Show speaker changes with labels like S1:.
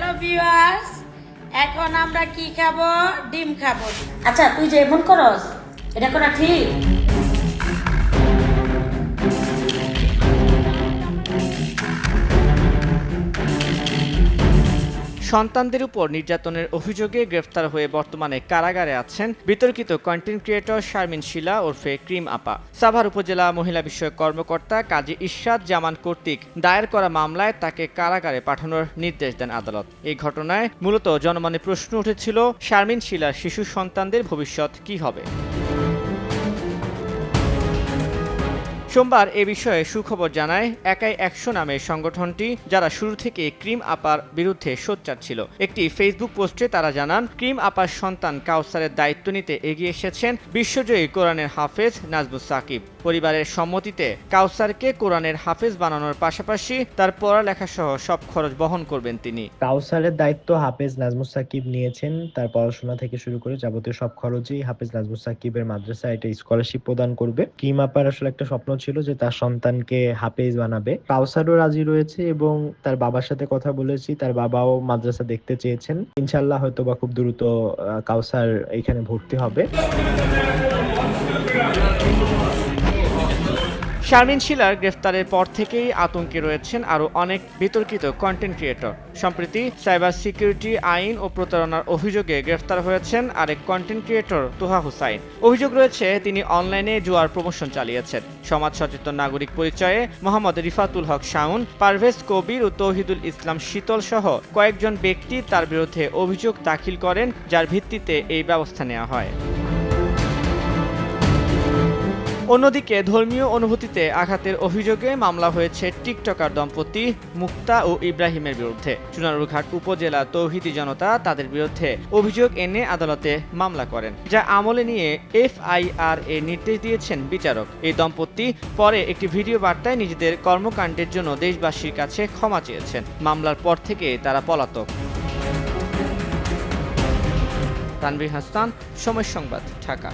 S1: Hello viewers, এখন আমরা কি খাবো? ডিম খাবো। আচ্ছা, তুই যে এমন করস, এটা করা ঠিক?
S2: সন্তানদের উপর নির্যাতনের অভিযোগে গ্রেফতার হয়ে বর্তমানে কারাগারে আছেন বিতর্কিত কন্টেন্ট ক্রিয়েটর শারমিন শিলা ওরফে ক্রিম আপা। সাভার উপজেলা মহিলা বিষয়ক কর্মকর্তা কাজী ইশরাত জামান কর্তৃক দায়ের করা মামলায় তাকে কারাগারে পাঠানোর নির্দেশ দেন আদালত। এই ঘটনায় মূলত জনমনে প্রশ্ন উঠেছিল, শারমিন শিলার শিশু সন্তানদের ভবিষ্যৎ কী হবে। সোমবার এ বিষয়ে সুখবর জানায় একাই অ্যাকশন নামের সংগঠনটি, যারা শুরু থেকে ক্রিম আপার বিরুদ্ধে সোচ্চার ছিল। একটি ফেসবুক পোস্টে তারা জানান, ক্রিম আপার সন্তান কাউসারের দায়িত্ব নিতে এগিয়ে এসেছেন বিশ্বজয়ী কোরআনের হাফেজ নাজমুস সাকিব। পরিবারের সম্মতিতে কাউসারকে কোরআনের হাফেজ বানানোর পাশাপাশি তার পড়ালেখা সহ সব খরচ বহন করবেন তিনি।
S3: কাউসারের দায়িত্ব হাফেজ নাজমুস সাকিব নিয়েছেন। তার পড়াশোনা থেকে শুরু করে যাবতীয় সব খরচই হাফেজ নাজমুস সাকিবের মাদ্রাসা এটা স্কলারশিপ প্রদান করবে। ক্রিম আপার আসলে একটা স্বপ্ন ছিল যে তার সন্তানকে হাফেজ বানাবে। কাউসারও রাজি রয়েছে এবং তার বাবার সাথে কথা বলেছি, তার বাবাও মাদ্রাসা দেখতে চেয়েছেন। ইনশাআল্লাহ হয়তোবা খুব দ্রুত কাউসার এখানে ভর্তি হবে।
S2: শারমিন শিলার গ্রেফতারের পর থেকেই আতঙ্কে রয়েছেন আরও অনেক বিতর্কিত কন্টেন্ট ক্রিয়েটর। সম্প্রতি সাইবার সিকিউরিটি আইন ও প্রতারণার অভিযোগে গ্রেফতার হয়েছেন আরেক কন্টেন্ট ক্রিয়েটর তোহা হুসাইন। অভিযোগ রয়েছে তিনি অনলাইনে জুয়ার প্রমোশন চালিয়েছেন। সমাজ সচেতন নাগরিক পরিচয়ে মোহাম্মদ রিফাতুল হক শাওন, পারভেজ কবির ও তৌহিদুল ইসলাম শীতল সহ কয়েকজন ব্যক্তি তার বিরুদ্ধে অভিযোগ দাখিল করেন, যার ভিত্তিতে এই ব্যবস্থা নেওয়া হয়। অন্যদিকে ধর্মীয় অনুভূতিতে আঘাতের অভিযোগে মামলা হয়েছে টিকটকার দম্পতি মুক্তা ও ইব্রাহিমের বিরুদ্ধে। চুনারুঘাট উপজেলা তৌহিদি জনতা তাদের বিরুদ্ধে অভিযোগ এনে আদালতে মামলা করেন, যা আমলে নিয়ে FIR এর নির্দেশ দিয়েছেন বিচারক। এই দম্পতি পরে একটি ভিডিও বার্তায় নিজেদের কর্মকাণ্ডের জন্য দেশবাসীর কাছে ক্ষমা চেয়েছেন। মামলার পর থেকে তারা পলাতক। তানভীর হাসান, সময় সংবাদ, ঢাকা।